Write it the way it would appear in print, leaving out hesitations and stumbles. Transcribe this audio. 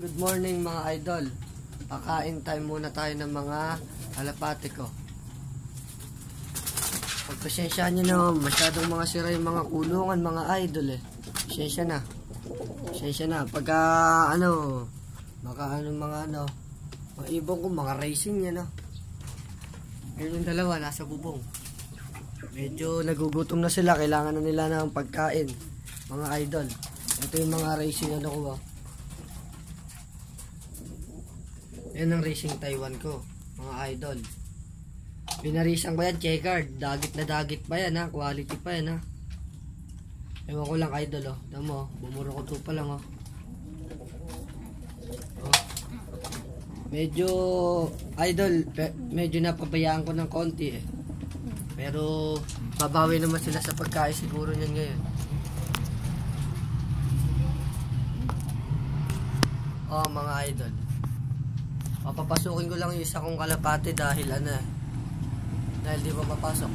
Good morning mga idol. Pakain time muna tayo ng mga kalapati ko. Pagpasensyaan nyo na, masyadong mga sira yung mga kulungan mga idol eh. Pasensya na. Pasensya na. Pagka mga ibon ko, mga racing yan Ngayon yung dalawa, nasa bubong. Medyo nagugutom na sila, kailangan na nila ng pagkain. Mga idol. Ito yung mga racing ko Yan ang racing Taiwan ko, mga idol. Pinarisan ko yan, checkered. Dagit na dagit pa yan quality pa yan Ewan ko lang idol Tamo, bumuro ko to pa lang Medyo idol, medyo napabayaan ko ng konti Pero babawi naman sila sa pagkain siguro niyan ngayon. Mga idol. Papapasukin ko lang yung isa kong kalapati dahil dahil di pa papasok.